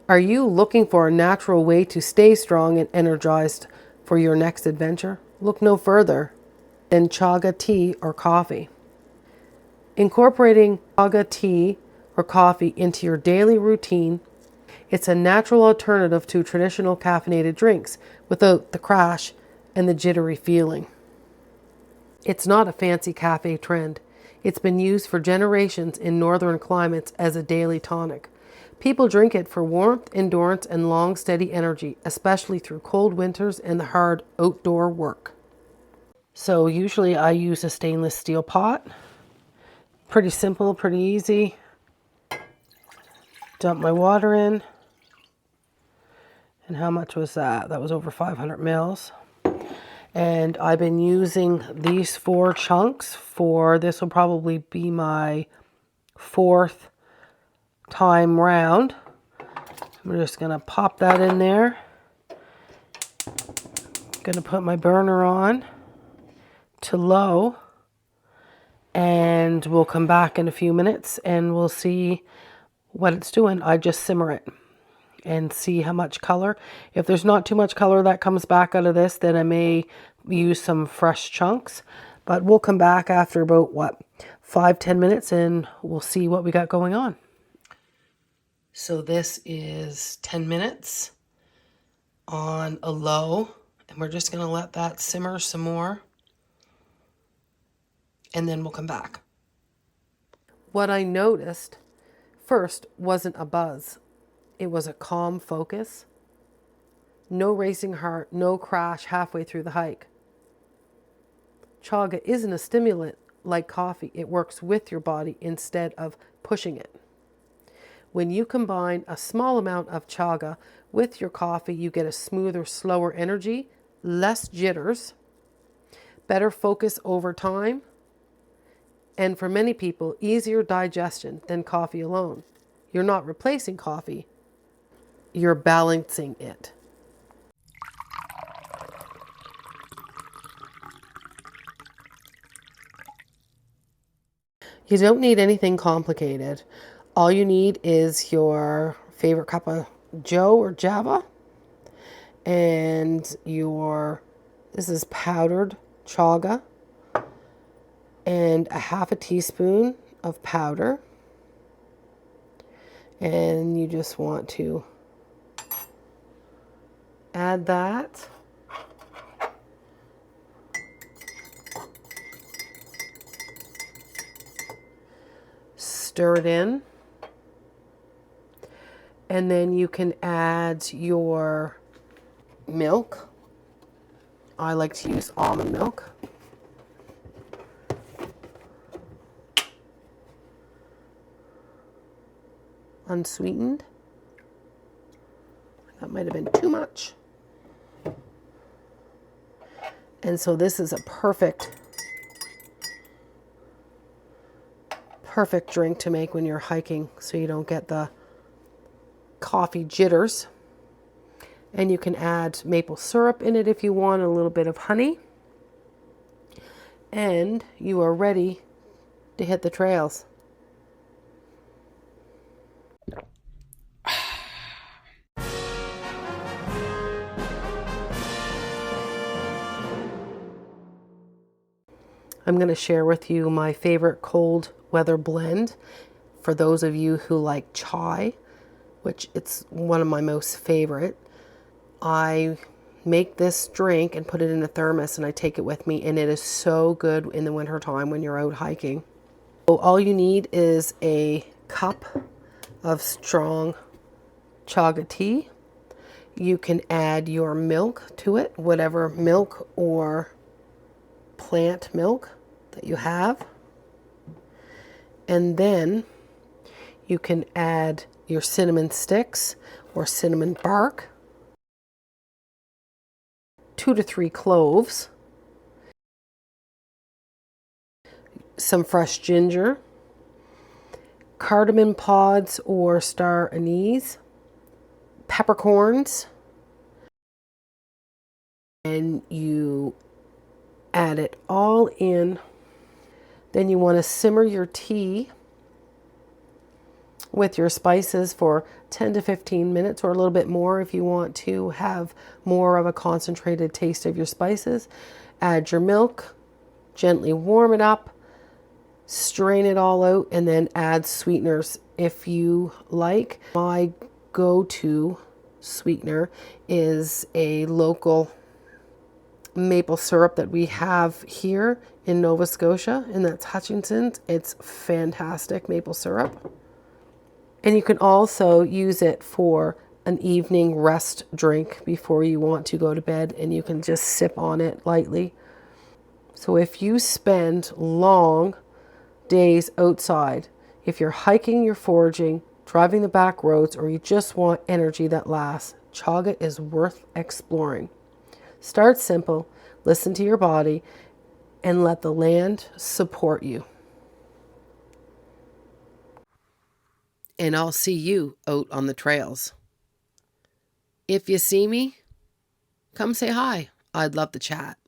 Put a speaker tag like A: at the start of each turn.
A: Are you looking for a natural way to stay strong and energized for your next adventure? Look no further than Chaga tea or coffee. Incorporating Chaga tea or coffee into your daily routine, it's a natural alternative to traditional caffeinated drinks without the crash and the jittery feeling. It's not a fancy cafe trend. It's been used for generations in northern climates as a daily tonic. People drink it for warmth, endurance, and long, steady energy, especially through cold winters and the hard outdoor work. So usually I use a stainless steel pot. Pretty simple, pretty easy. Dump my water in. And how much was that? That was over 500 mils. And I've been using these 4 chunks for, this will probably be my 4th time round. I'm just going to pop that in there. I'm going to put my burner on to low. And we'll come back in a few minutes and we'll see what it's doing. I just simmer it and see how much color. If there's not too much color that comes back out of this, then I may use some fresh chunks. But we'll come back after about, 5-10 minutes and we'll see what we got going on. So this is 10 minutes on a low, and we're just going to let that simmer some more, and then we'll come back. What I noticed first wasn't a buzz. It was a calm focus. No racing heart, no crash halfway through the hike. Chaga isn't a stimulant like coffee. It works with your body instead of pushing it. When you combine a small amount of chaga with your coffee, you get a smoother, slower energy, less jitters, better focus over time, and for many people, easier digestion than coffee alone. You're not replacing coffee, you're balancing it. You don't need anything complicated. All you need is your favorite cup of Joe or Java and this is powdered chaga and a half a teaspoon of powder. And you just want to add that. Stir it in. And then you can add your milk. I like to use almond milk. Unsweetened. That might have been too much. And so this is a perfect drink to make when you're hiking so you don't get the coffee jitters. And you can add maple syrup in it if you want, a little bit of honey. And you are ready to hit the trails. I'm going to share with you my favorite cold weather blend for those of you who like chai, which it's one of my most favorite. I make this drink and put it in a thermos and I take it with me, and it is so good in the winter time when you're out hiking. So all you need is a cup of strong chaga tea. You can add your milk to it, whatever milk or plant milk that you have. And then you can add your cinnamon sticks or cinnamon bark, 2 to 3 cloves, some fresh ginger, cardamom pods or star anise, peppercorns, and you add it all in. Then you want to simmer your tea with your spices for 10 to 15 minutes or a little bit more if you want to have more of a concentrated taste of your spices. Add your milk, gently warm it up, strain it all out, and then add sweeteners if you like. My go-to sweetener is a local maple syrup that we have here in Nova Scotia, and that's Hutchinson's. It's fantastic maple syrup. And you can also use it for an evening rest drink before you want to go to bed, and you can just sip on it lightly. So if you spend long days outside, if you're hiking, you're foraging, driving the back roads, or you just want energy that lasts, chaga is worth exploring. Start simple, listen to your body, and let the land support you. And I'll see you out on the trails. If you see me, come say hi. I'd love to chat.